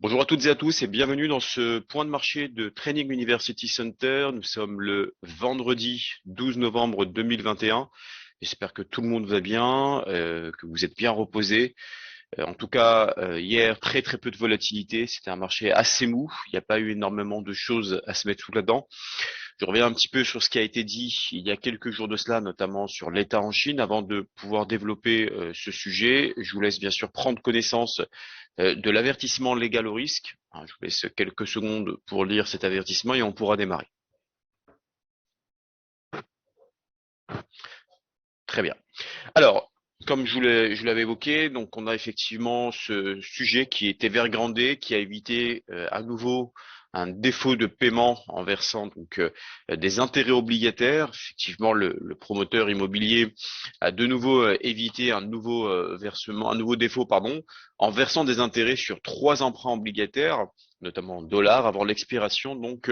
Bonjour à toutes et à tous et bienvenue dans ce point de marché de Training University Center. Nous sommes le vendredi 12 novembre 2021. J'espère que tout le monde va bien, que vous êtes bien reposés. En tout cas, hier, très très peu de volatilité. C'était un marché assez mou. Il n'y a pas eu énormément de choses à se mettre sous la dent. Je reviens un petit peu sur ce qui a été dit il y a quelques jours de cela, notamment sur l'État en Chine. Avant de pouvoir développer ce sujet, je vous laisse bien sûr prendre connaissance de l'avertissement légal au risque. Je vous laisse quelques secondes pour lire cet avertissement et on pourra démarrer. Très bien. Alors, comme je l'avais évoqué, donc on a effectivement ce sujet qui est Evergrande, qui a évité à nouveau un défaut de paiement en versant donc des intérêts obligataires. Effectivement, le promoteur immobilier a de nouveau évité un nouveau versement, un nouveau défaut, pardon, en versant des intérêts sur 3 emprunts obligataires, notamment en dollars, avant l'expiration donc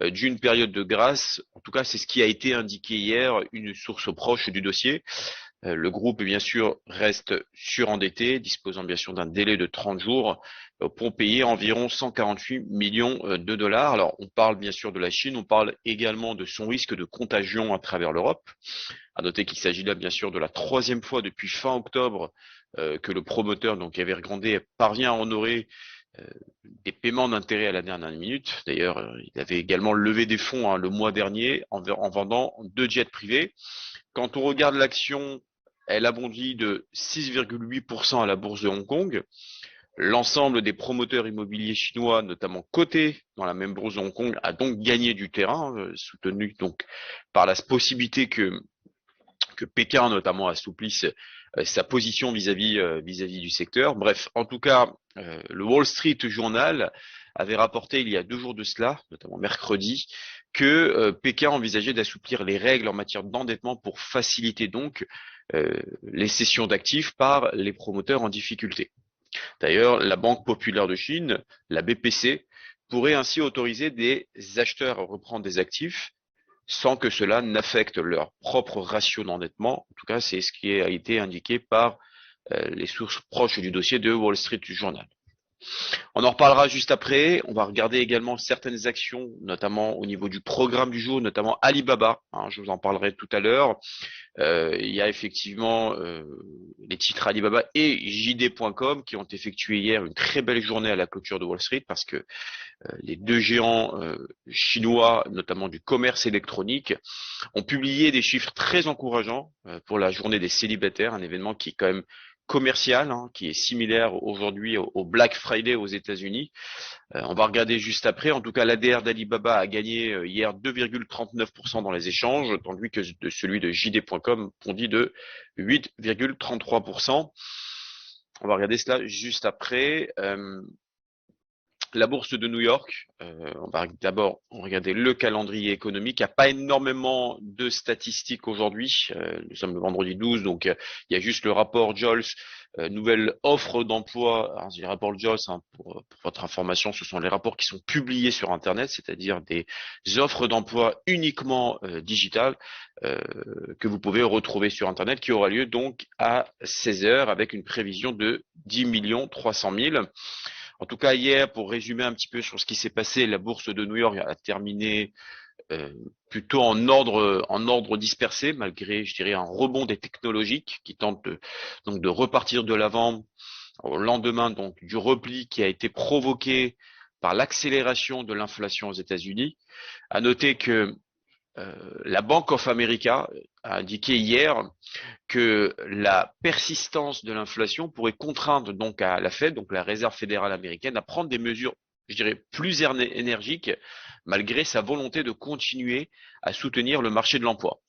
d'une période de grâce. En tout cas, c'est ce qui a été indiqué hier, une source proche du dossier. Le groupe, bien sûr, reste surendetté, disposant bien sûr d'un délai de 30 jours pour payer environ 148 millions de dollars. Alors, on parle bien sûr de la Chine, on parle également de son risque de contagion à travers l'Europe. À noter qu'il s'agit là, bien sûr, de la 3e fois depuis fin octobre que le promoteur, donc Evergrande, parvient à honorer euh, des paiements d'intérêt à la dernière minute. D'ailleurs, il avait également levé des fonds le mois dernier en vendant 2 jets privés. Quand on regarde l'action, elle a bondi de 6,8% à la bourse de Hong Kong. L'ensemble des promoteurs immobiliers chinois, notamment cotés dans la même bourse de Hong Kong, a donc gagné du terrain, soutenu donc par la possibilité que Pékin notamment assouplisse sa position vis-à-vis du secteur. Bref, en tout cas, le Wall Street Journal avait rapporté il y a 2 jours de cela, notamment mercredi, que Pékin envisageait d'assouplir les règles en matière d'endettement pour faciliter donc les cessions d'actifs par les promoteurs en difficulté. D'ailleurs, la Banque populaire de Chine, la BPC, pourrait ainsi autoriser des acheteurs à reprendre des actifs sans que cela n'affecte leur propre ratio d'endettement. En tout cas, c'est ce qui a été indiqué par les sources proches du dossier de Wall Street Journal. On en reparlera juste après. On va regarder également certaines actions, notamment au niveau du programme du jour, notamment Alibaba. Je vous en parlerai tout à l'heure. Il y a effectivement les titres Alibaba et JD.com qui ont effectué hier une très belle journée à la clôture de Wall Street parce que les 2 géants chinois, notamment du commerce électronique, ont publié des chiffres très encourageants pour la journée des célibataires, un événement qui est quand même commercial, qui est similaire aujourd'hui au Black Friday aux États-Unis. On va regarder juste après. En tout cas, l'ADR d'Alibaba a gagné hier 2,39% dans les échanges, tandis que celui de JD.com bondit de 8,33%. On va regarder cela juste après. La bourse de New York, on va d'abord regarder le calendrier économique. Il n'y a pas énormément de statistiques aujourd'hui. Nous sommes le vendredi 12, donc il y a juste le rapport Jolls, nouvelle offre d'emploi. Alors, les rapports Jolls, pour votre information, ce sont les rapports qui sont publiés sur Internet, c'est-à-dire des offres d'emploi uniquement digitales que vous pouvez retrouver sur Internet, qui aura lieu donc à 16 heures avec une prévision de 10 300 000. En tout cas, hier, pour résumer un petit peu sur ce qui s'est passé, la bourse de New York a terminé euh, plutôt en ordre dispersé, malgré, je dirais, un rebond des technologiques qui tentent donc de repartir de l'avant au lendemain donc du repli qui a été provoqué par l'accélération de l'inflation aux États-Unis. À noter que la Bank of America a indiqué hier que la persistance de l'inflation pourrait contraindre donc à la Fed, donc la Réserve fédérale américaine, à prendre des mesures, je dirais, plus énergiques, malgré sa volonté de continuer à soutenir le marché de l'emploi.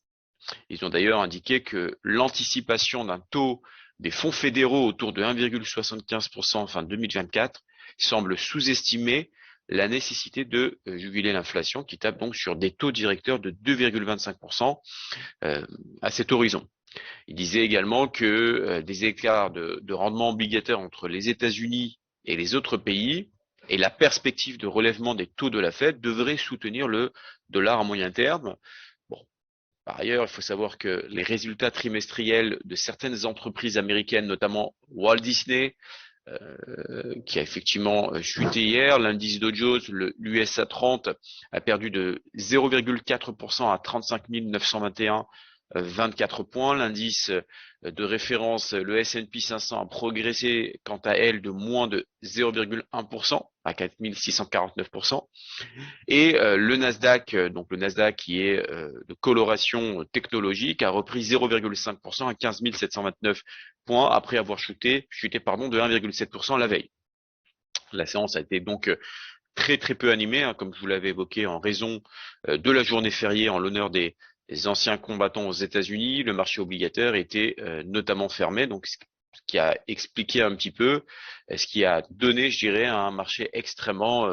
Ils ont d'ailleurs indiqué que l'anticipation d'un taux des fonds fédéraux autour de 1,75% fin 2024 semble sous-estimer la nécessité de juguler l'inflation qui tape donc sur des taux directeurs de 2,25% à cet horizon. Il disait également que des écarts de rendement obligataire entre les États-Unis et les autres pays et la perspective de relèvement des taux de la Fed devraient soutenir le dollar à moyen terme. Bon, par ailleurs, il faut savoir que les résultats trimestriels de certaines entreprises américaines, notamment Walt Disney, qui a effectivement chuté hier. L'indice Dow Jones, l'USA 30, a perdu de 0,4% à 35 921. 24 points. L'indice de référence, le S&P 500, a progressé quant à elle de moins de 0,1% à 4 649%. Et le Nasdaq, donc le Nasdaq qui est de coloration technologique, a repris 0,5% à 15 729 points après avoir chuté de 1,7% la veille. La séance a été donc très peu animée, hein, comme je vous l'avais évoqué, en raison de la journée fériée en l'honneur des anciens combattants aux États-Unis. Le marché obligataire était notamment fermé, donc ce qui a expliqué un petit peu, ce qui a donné, je dirais, un marché extrêmement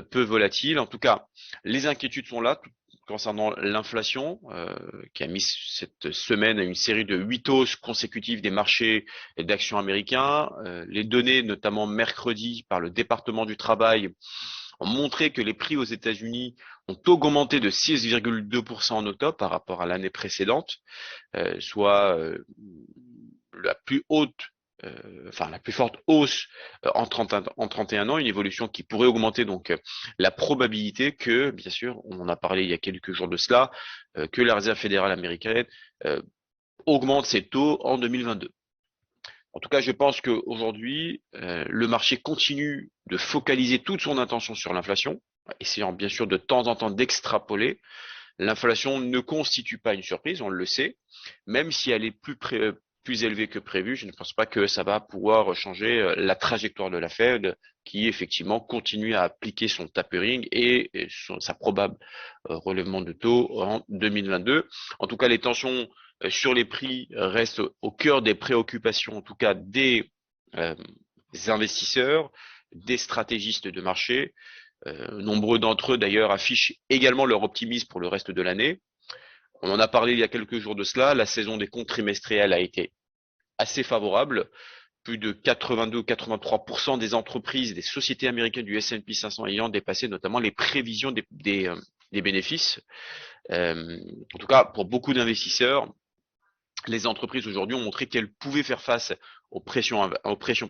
peu volatile. En tout cas, les inquiétudes sont là concernant l'inflation, qui a mis cette semaine à une série de 8 hausses consécutives des marchés d'actions américains. Les données, notamment mercredi par le département du travail, ont montré que les prix aux États-Unis ont augmenté de 6,2% en octobre par rapport à l'année précédente, soit la plus haute la plus forte hausse en 31 ans, une évolution qui pourrait augmenter donc la probabilité que, bien sûr, on en a parlé il y a quelques jours de cela, que la Réserve fédérale américaine augmente ses taux en 2022. En tout cas, je pense qu'aujourd'hui, le marché continue de focaliser toute son attention sur l'inflation, essayant bien sûr de temps en temps d'extrapoler. L'inflation ne constitue pas une surprise, on le sait, même si elle est plus élevée que prévu. Je ne pense pas que ça va pouvoir changer la trajectoire de la Fed, qui effectivement continue à appliquer son tapering et sa probable relèvement de taux en 2022. En tout cas, les tensions sur les prix restent au cœur des préoccupations, en tout cas des investisseurs, des stratégistes de marché. Nombreux d'entre eux d'ailleurs affichent également leur optimisme pour le reste de l'année. On en a parlé il y a quelques jours de cela, la saison des comptes trimestriels a été assez favorable. Plus de 82 ou 83% des entreprises, des sociétés américaines du S&P 500 ayant dépassé notamment les prévisions des bénéfices. En tout cas, pour beaucoup d'investisseurs, les entreprises aujourd'hui ont montré qu'elles pouvaient faire face aux pressions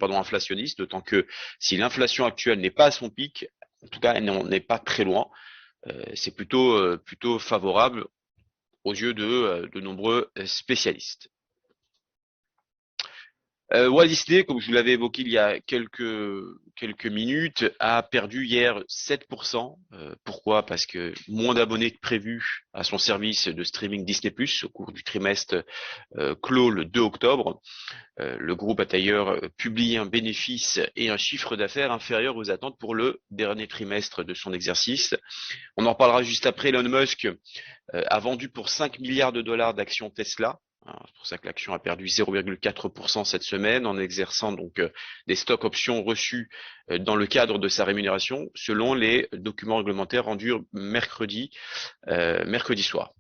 inflationnistes, d'autant que si l'inflation actuelle n'est pas à son pic, en tout cas elle n'en est pas très loin, c'est plutôt favorable aux yeux de nombreux spécialistes. Walt Disney, comme je vous l'avais évoqué il y a quelques minutes, a perdu hier 7%. Pourquoi? Parce que moins d'abonnés que prévu à son service de streaming Disney+ au cours du trimestre clos le 2 octobre. Le groupe a d'ailleurs publié un bénéfice et un chiffre d'affaires inférieur aux attentes pour le dernier trimestre de son exercice. On en parlera juste après. Elon Musk a vendu pour 5 milliards de dollars d'actions Tesla. C'est pour ça que l'action a perdu 0,4% cette semaine en exerçant donc des stocks options reçus dans le cadre de sa rémunération, selon les documents réglementaires rendus mercredi soir.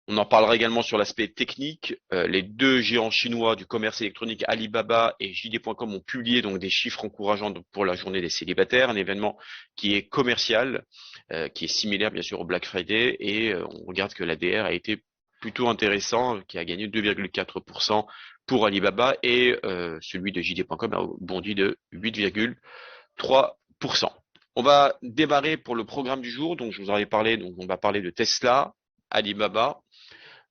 On en parlera également sur l'aspect technique. Les deux géants chinois du commerce électronique Alibaba et JD.com ont publié donc des chiffres encourageants pour la journée des célibataires, un événement qui est commercial, qui est similaire bien sûr au Black Friday, et on regarde que l'ADR a été plutôt intéressant, qui a gagné 2,4% pour Alibaba, et celui de JD.com a bondi de 8,3%. On va démarrer pour le programme du jour. Donc je vous en avais parlé, donc on va parler de Tesla, Alibaba,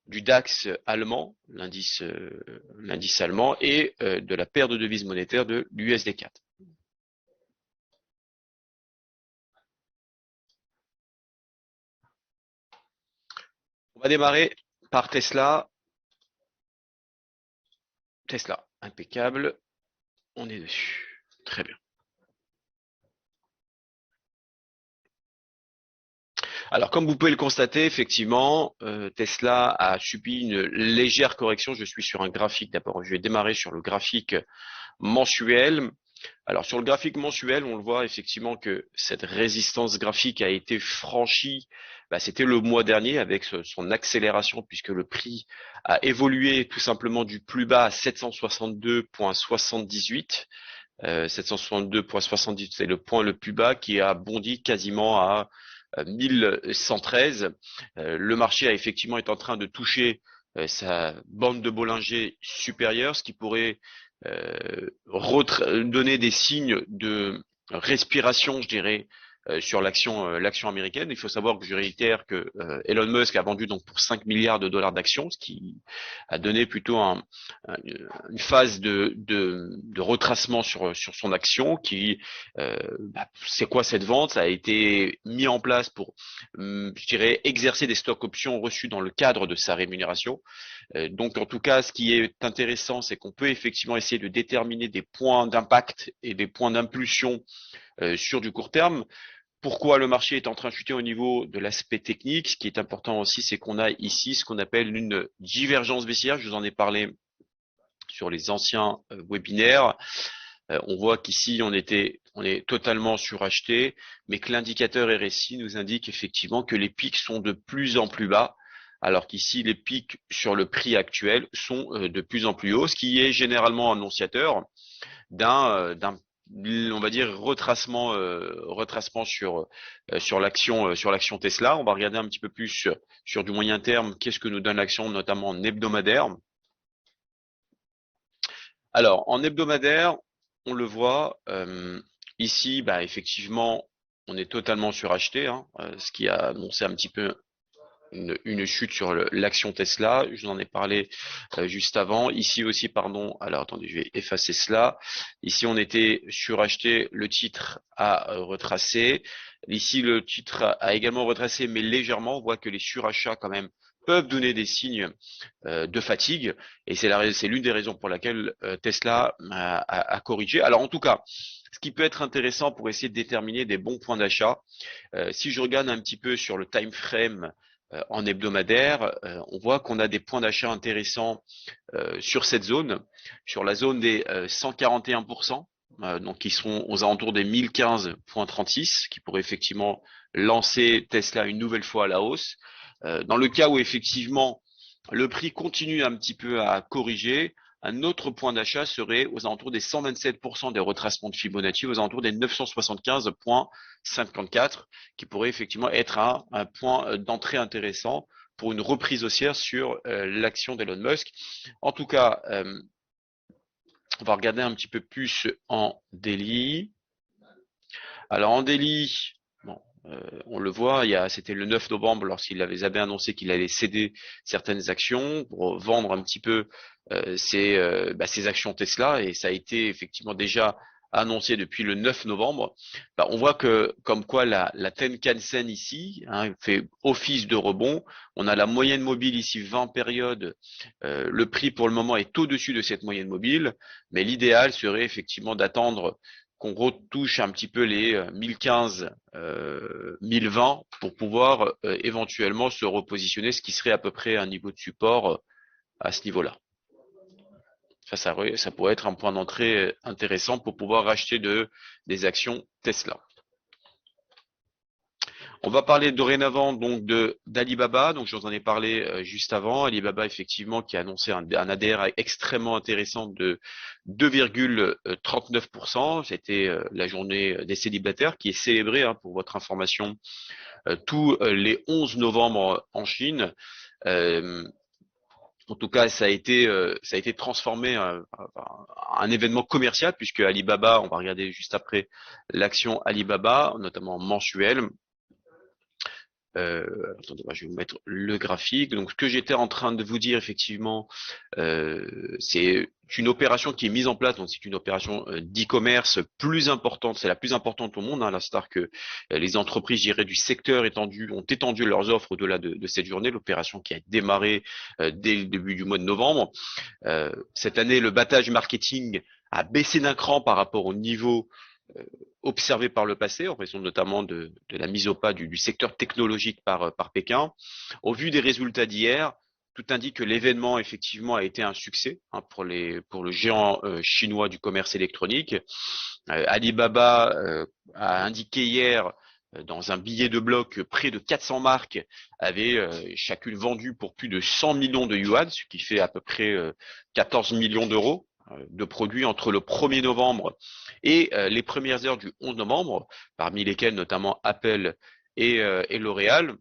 du DAX allemand, l'indice allemand, et de la paire de devises monétaires de l'USD4. On va démarrer par Tesla. Tesla, impeccable. On est dessus. Très bien. Alors, comme vous pouvez le constater, effectivement, Tesla a subi une légère correction. Je suis sur un graphique d'abord. Je vais démarrer sur le graphique mensuel. Alors, sur le graphique mensuel, on le voit effectivement que cette résistance graphique a été franchie. C'était le mois dernier avec son accélération, puisque le prix a évolué tout simplement du plus bas à 762,78. 762,78, c'est le point le plus bas qui a bondi quasiment à 1113. Le marché a effectivement est en train de toucher sa bande de Bollinger supérieure, ce qui pourrait donner des signes de respiration, je dirais, sur l'action américaine. Il faut savoir que je réitère que Elon Musk a vendu donc pour 5 milliards de dollars d'actions, ce qui a donné plutôt une phase de retracement sur son action. C'est quoi cette vente? Ça a été mis en place pour, je dirais, exercer des stocks options reçus dans le cadre de sa rémunération. Donc, en tout cas, ce qui est intéressant, c'est qu'on peut effectivement essayer de déterminer des points d'impact et des points d'impulsion sur du court terme. Pourquoi le marché est en train de chuter au niveau de l'aspect technique? Ce qui est important aussi, c'est qu'on a ici ce qu'on appelle une divergence baissière. Je vous en ai parlé sur les anciens webinaires. On voit qu'ici, on est totalement suracheté, mais que l'indicateur RSI nous indique effectivement que les pics sont de plus en plus bas, alors qu'ici, les pics sur le prix actuel sont de plus en plus hauts, ce qui est généralement annonciateur d'un on va dire retracement sur l'action Tesla. On va regarder un petit peu plus sur du moyen terme, qu'est-ce que nous donne l'action, notamment en hebdomadaire. Alors, en hebdomadaire, on le voit ici, bah, effectivement, on est totalement suracheté, hein, ce qui a annoncé un petit peu une chute sur l'action Tesla. Je vous en ai parlé juste avant. Ici aussi, pardon. Alors, attendez, je vais effacer cela. Ici, on était suracheté. Le titre a retracé. Ici, le titre a également retracé, mais légèrement. On voit que les surachats, quand même, peuvent donner des signes de fatigue. Et c'est l'une des raisons pour laquelle Tesla a corrigé. Alors, en tout cas, ce qui peut être intéressant pour essayer de déterminer des bons points d'achat, si je regarde un petit peu sur le time frame en hebdomadaire, on voit qu'on a des points d'achat intéressants sur cette zone, sur la zone des 141%, donc qui seront aux alentours des 1015,36, qui pourraient effectivement lancer Tesla une nouvelle fois à la hausse. Dans le cas où effectivement le prix continue un petit peu à corriger, un autre point d'achat serait aux alentours des 127% des retracements de Fibonacci, aux alentours des 975,54, qui pourrait effectivement être un point d'entrée intéressant pour une reprise haussière sur l'action d'Elon Musk. En tout cas, on va regarder un petit peu plus en daily. Alors en daily, bon, on le voit, c'était le 9 novembre lorsqu'il avait annoncé qu'il allait céder certaines actions pour vendre un petit peu ses actions Tesla, et ça a été effectivement déjà annoncé depuis le 9 novembre. Bah, on voit que comme quoi la Tenkan-sen ici fait office de rebond. On a la moyenne mobile ici 20 périodes. Le prix pour le moment est au-dessus de cette moyenne mobile, mais l'idéal serait effectivement d'attendre qu'on retouche un petit peu les 1015, 1020 pour pouvoir éventuellement se repositionner, ce qui serait à peu près un niveau de support à ce niveau-là. Ça pourrait être un point d'entrée intéressant pour pouvoir racheter des actions Tesla. On va parler dorénavant donc d'Alibaba. Donc je vous en ai parlé juste avant. Alibaba effectivement qui a annoncé un ADR extrêmement intéressant de 2,39%. C'était la journée des célibataires qui est célébrée, pour votre information, tous les 11 novembre en Chine. En tout cas, ça a été transformé en un événement commercial, puisque Alibaba, on va regarder juste après l'action Alibaba, notamment mensuelle. Attendez, je vais vous mettre le graphique. Donc, ce que j'étais en train de vous dire, effectivement, c'est une opération qui est mise en place. Donc, c'est une opération d'e-commerce plus importante. C'est la plus importante au monde, à l'instar que les entreprises, je dirais, du secteur ont étendu leurs offres au-delà de cette journée. L'opération qui a démarré dès le début du mois de novembre. Cette année, le battage marketing a baissé d'un cran par rapport au niveau observé par le passé, en raison notamment de la mise au pas du secteur technologique par Pékin. Au vu des résultats d'hier, tout indique que l'événement effectivement a été un succès pour le géant chinois du commerce électronique. Alibaba a indiqué hier dans un billet de bloc, près de 400 marques avaient chacune vendu pour plus de 100 millions de yuan, ce qui fait à peu près 14 millions d'euros de produits entre le 1er novembre et les premières heures du 11 novembre, parmi lesquels notamment Apple et L'Oréal.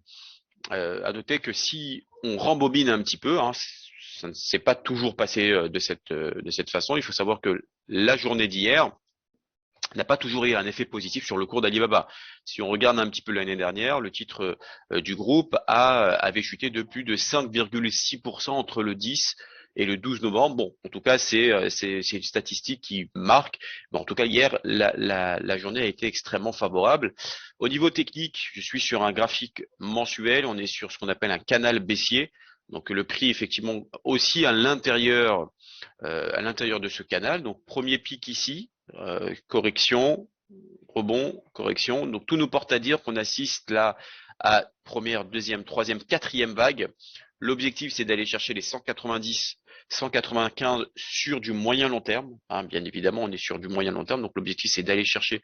À noter que si on rembobine un petit peu, ça ne s'est pas toujours passé de cette façon. Il faut savoir que la journée d'hier n'a pas toujours eu un effet positif sur le cours d'Alibaba. Si on regarde un petit peu l'année dernière, le titre du groupe avait chuté de plus de 5,6% entre le 10 et le 12 novembre. Bon, en tout cas, c'est une statistique qui marque. Mais en tout cas, hier, la journée a été extrêmement favorable. Au niveau technique, je suis sur un graphique mensuel. On est sur ce qu'on appelle un canal baissier. Donc le prix, effectivement, aussi à l'intérieur de ce canal. Donc premier pic ici, correction, rebond, correction. Donc tout nous porte à dire qu'on assiste là à première, deuxième, troisième, quatrième vague. L'objectif, c'est d'aller chercher les 190, 195 sur du moyen long terme. Hein, bien évidemment, on est sur du moyen long terme. Donc l'objectif, c'est d'aller chercher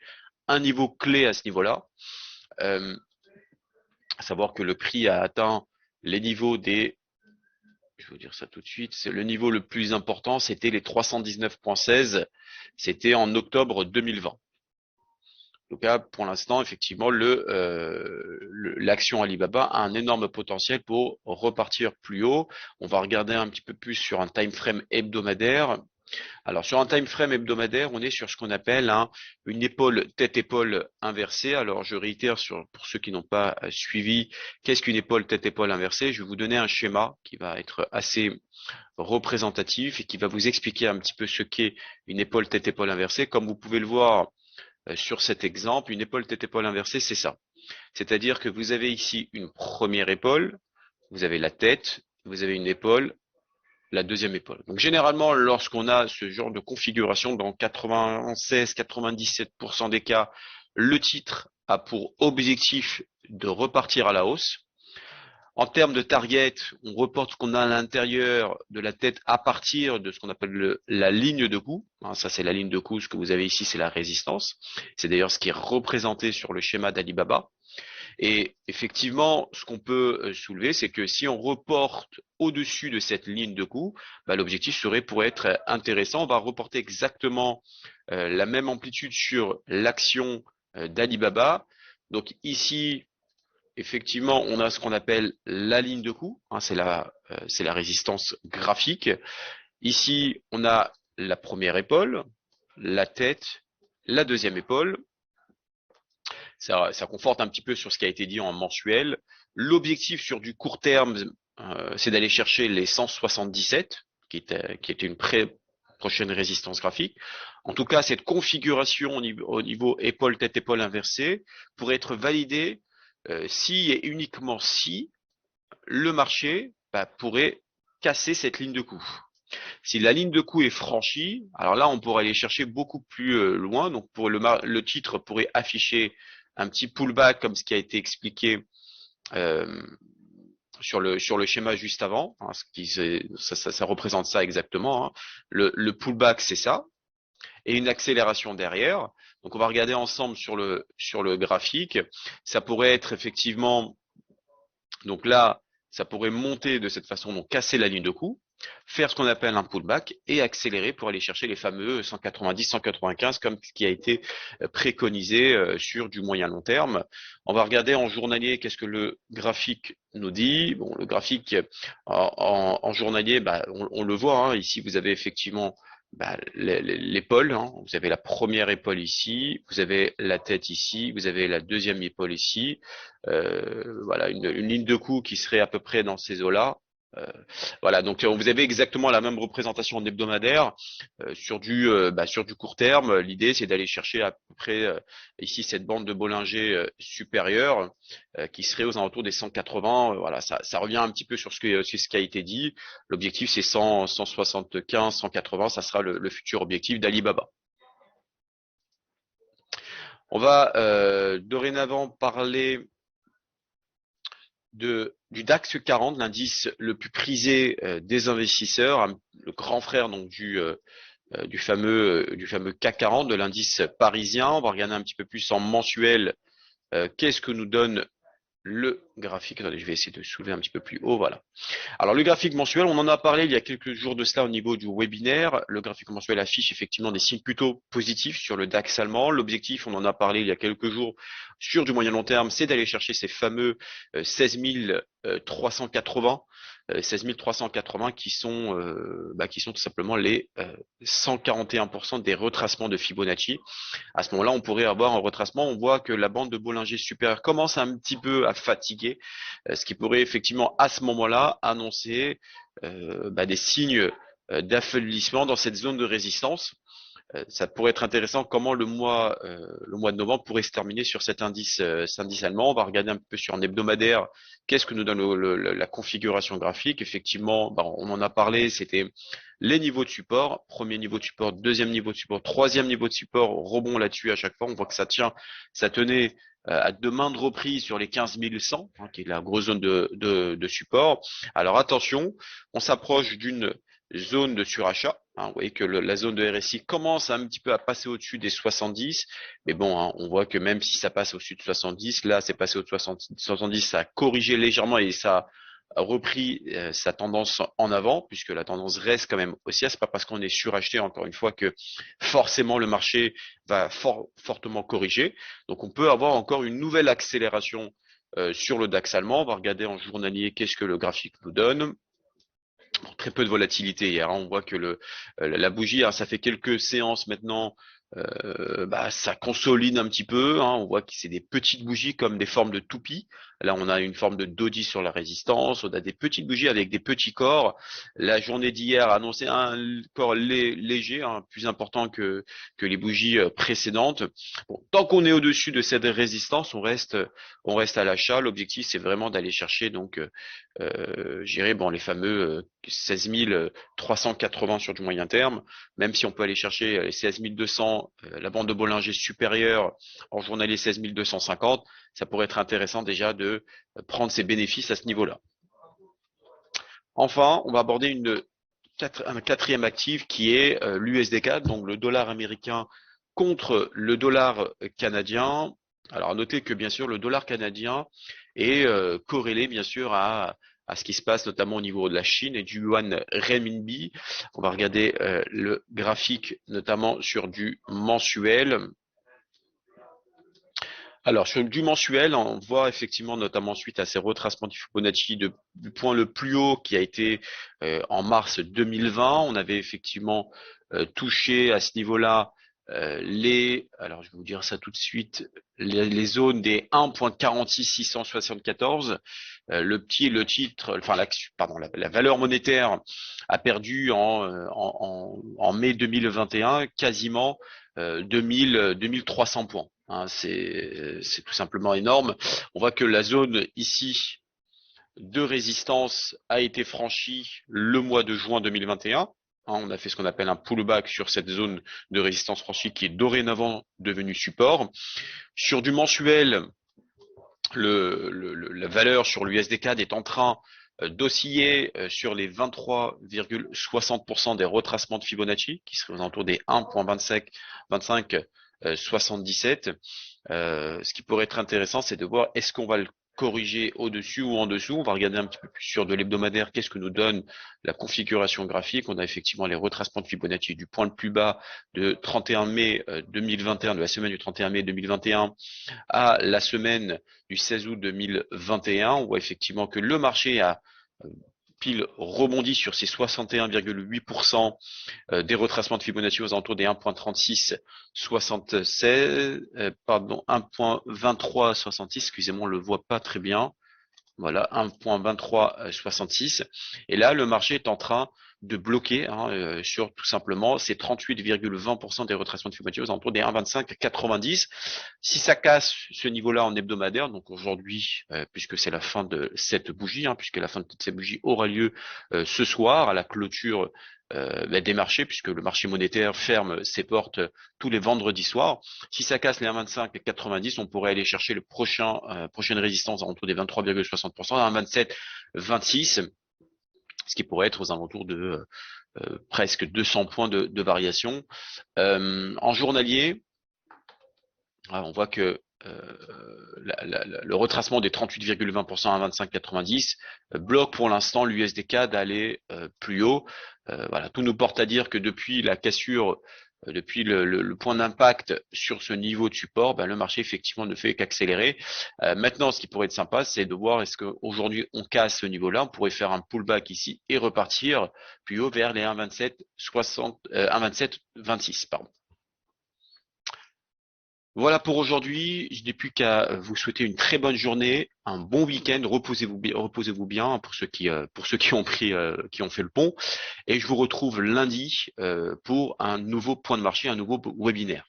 un niveau clé à ce niveau-là. À savoir que le prix a atteint les niveaux des, je vais vous dire ça tout de suite, c'est le niveau le plus important, c'était les 319,16, c'était en octobre 2020. En tout cas, pour l'instant, effectivement, l'action Alibaba a un énorme potentiel pour repartir plus haut. On va regarder un petit peu plus sur un time frame hebdomadaire. Alors sur un time frame hebdomadaire, on est sur ce qu'on appelle une épaule tête-épaule inversée. Alors je réitère pour ceux qui n'ont pas suivi, qu'est-ce qu'une épaule tête-épaule inversée? Je vais vous donner un schéma qui va être assez représentatif et qui va vous expliquer un petit peu ce qu'est une épaule tête-épaule inversée. Comme vous pouvez le voir sur cet exemple, une épaule tête-épaule inversée, c'est ça. C'est-à-dire que vous avez ici une première épaule, vous avez la tête, vous avez une épaule, la deuxième épaule. Donc généralement, lorsqu'on a ce genre de configuration, dans 96-97% des cas, le titre a pour objectif de repartir à la hausse. En termes de target, on reporte ce qu'on a à l'intérieur de la tête à partir de ce qu'on appelle la ligne de coup. Ça, c'est la ligne de coup. Ce que vous avez ici, c'est la résistance. C'est d'ailleurs ce qui est représenté sur le schéma d'Alibaba. Et effectivement, ce qu'on peut soulever, c'est que si on reporte au-dessus de cette ligne de coup, l'objectif pourrait être intéressant. On va reporter exactement la même amplitude sur l'action d'Alibaba. Donc ici, effectivement, on a ce qu'on appelle la ligne de coup. C'est la résistance graphique. Ici, on a la première épaule, la tête, la deuxième épaule. Ça conforte un petit peu sur ce qui a été dit en mensuel. L'objectif sur du court terme, c'est d'aller chercher les 177, qui était une prochaine résistance graphique. En tout cas, cette configuration au niveau épaule, tête, épaule inversée pourrait être validée si et uniquement si le marché pourrait casser cette ligne de coup. Si la ligne de coup est franchie, alors là, on pourrait aller chercher beaucoup plus loin. Donc, le titre pourrait afficher un petit pullback comme ce qui a été expliqué sur le schéma juste avant. Ça représente ça exactement. Le pullback, c'est ça. Et une accélération derrière. Donc, on va regarder ensemble sur le graphique. Ça pourrait être effectivement, donc là, ça pourrait monter de cette façon, donc casser la ligne de coup, faire ce qu'on appelle un pullback et accélérer pour aller chercher les fameux 190, 195 comme ce qui a été préconisé sur du moyen long terme. On va regarder en journalier qu'est-ce que le graphique nous dit. Bon, le graphique en journalier, on le voit. Ici, vous avez effectivement l'épaule, vous avez la première épaule ici, vous avez la tête ici, vous avez la deuxième épaule ici, voilà une ligne de coup qui serait à peu près dans ces eaux-là. Voilà, donc vous avez exactement la même représentation en hebdomadaire sur du court terme. L'idée, c'est d'aller chercher à peu près ici cette bande de Bollinger supérieure qui serait aux alentours des 180. Voilà, ça revient un petit peu sur ce qui a été dit. L'objectif, c'est 100, 175, 180. Ça sera le futur objectif d'Alibaba. On va dorénavant parler du DAX 40, l'indice le plus prisé des investisseurs, le grand frère donc du fameux CAC 40, de l'indice parisien. On va regarder un petit peu plus en mensuel qu'est-ce que nous donne le graphique. Attendez, je vais essayer de soulever un petit peu plus haut, voilà. Alors le graphique mensuel, on en a parlé il y a quelques jours de cela au niveau du webinaire. Le graphique mensuel affiche effectivement des signes plutôt positifs sur le DAX allemand. L'objectif, on en a parlé il y a quelques jours sur du moyen long terme, c'est d'aller chercher ces fameux 16 380. 16 380 qui sont tout simplement les 141% des retracements de Fibonacci. À ce moment-là, on pourrait avoir un retracement. On voit que la bande de Bollinger supérieure commence un petit peu à fatiguer, ce qui pourrait effectivement à ce moment-là annoncer des signes d'affaiblissement dans cette zone de résistance. Ça pourrait être intéressant comment le mois de novembre pourrait se terminer sur cet indice allemand. On va regarder un peu sur un hebdomadaire qu'est-ce que nous donne la configuration graphique. Effectivement, on en a parlé, c'était les niveaux de support, premier niveau de support, deuxième niveau de support, troisième niveau de support, rebond là-dessus à chaque fois. On voit que ça tenait à de maintes reprises sur les 15 100, qui est la grosse zone de support. Alors attention, on s'approche d'une zone de surachat. Vous voyez que la zone de RSI commence un petit peu à passer au-dessus des 70, mais bon, on voit que même si ça passe au-dessus de 70, là c'est passé au-dessus de 70, ça a corrigé légèrement et ça a repris sa tendance en avant, puisque la tendance reste quand même haussière. C'est pas parce qu'on est suracheté, encore une fois, que forcément le marché va fortement corriger. Donc on peut avoir encore une nouvelle accélération sur le DAX allemand. On va regarder en journalier qu'est-ce que le graphique nous donne. Très peu de volatilité hier. On voit que la bougie, ça fait quelques séances maintenant, ça consolide un petit peu. On voit que c'est des petites bougies comme des formes de toupie. Là, on a une forme de doji sur la résistance. On a des petites bougies avec des petits corps. La journée d'hier a annoncé un corps léger, plus important que les bougies précédentes. Bon, tant qu'on est au-dessus de cette résistance, on reste à l'achat. L'objectif, c'est vraiment d'aller chercher donc les fameux 16 380 sur du moyen terme, même si on peut aller chercher les 16 200, la bande de Bollinger supérieure en journalier 16 250, ça pourrait être intéressant déjà de prendre ses bénéfices à ce niveau-là. Enfin, on va aborder un quatrième actif qui est l'USD4, donc le dollar américain contre le dollar canadien. Alors, à noter que bien sûr, le dollar canadien est corrélé bien sûr à ce qui se passe notamment au niveau de la Chine et du yuan renminbi. On va regarder le graphique notamment sur du mensuel. Alors, sur du mensuel, on voit effectivement, notamment suite à ces retracements du Fibonacci du point le plus haut qui a été en mars 2020, on avait effectivement touché à ce niveau-là alors je vais vous dire ça tout de suite, les zones des 1.46674. La valeur monétaire a perdu en mai 2021 quasiment 2300 points. C'est tout simplement énorme. On voit que la zone ici de résistance a été franchie le mois de juin 2021. On a fait ce qu'on appelle un pullback sur cette zone de résistance franchie qui est dorénavant devenue support. Sur du mensuel, la valeur sur l'USD4 est en train d'osciller sur les 23,60% des retracements de Fibonacci, qui seraient aux alentours des 1.2577. Ce qui pourrait être intéressant, c'est de voir est-ce qu'on va le corriger au-dessus ou en dessous. On va regarder un petit peu plus sur de l'hebdomadaire, qu'est-ce que nous donne la configuration graphique. On a effectivement les retracements de Fibonacci du point le plus bas de 31 mai 2021, de la semaine du 31 mai 2021 à la semaine du 16 août 2021. On voit effectivement que le marché a pile rebondi sur ces 61,8% des retracements de Fibonacci aux alentours des 1.3676, 1.2366, excusez-moi, on le voit pas très bien. Voilà, 1.2366. Et là, le marché est en train de bloquer sur tout simplement ces 38,20% des retracements de Fibonacci aux alentours des 1,2590. Si ça casse ce niveau-là en hebdomadaire, donc aujourd'hui, puisque c'est la fin de cette bougie, puisque la fin de cette bougie aura lieu ce soir à la clôture des marchés, puisque le marché monétaire ferme ses portes tous les vendredis soirs. Si ça casse les 1,2590, on pourrait aller chercher prochaine résistance autour des 23,60%, à 1,2726, ce qui pourrait être aux alentours de presque 200 points de variation. En journalier, on voit que le retracement des 38,20% à 25,90 bloque pour l'instant l'USD4 d'aller plus haut. Tout nous porte à dire que depuis la cassure depuis le point d'impact sur ce niveau de support, ben, le marché effectivement ne fait qu'accélérer. Maintenant, ce qui pourrait être sympa, c'est de voir est-ce qu'aujourd'hui on casse ce niveau-là, on pourrait faire un pullback ici et repartir plus haut vers les 1,27 60, 1,27 26, pardon. Voilà pour aujourd'hui. Je n'ai plus qu'à vous souhaiter une très bonne journée, un bon week-end. Reposez-vous bien pour ceux qui ont fait le pont. Et je vous retrouve lundi pour un nouveau point de marché, un nouveau webinaire.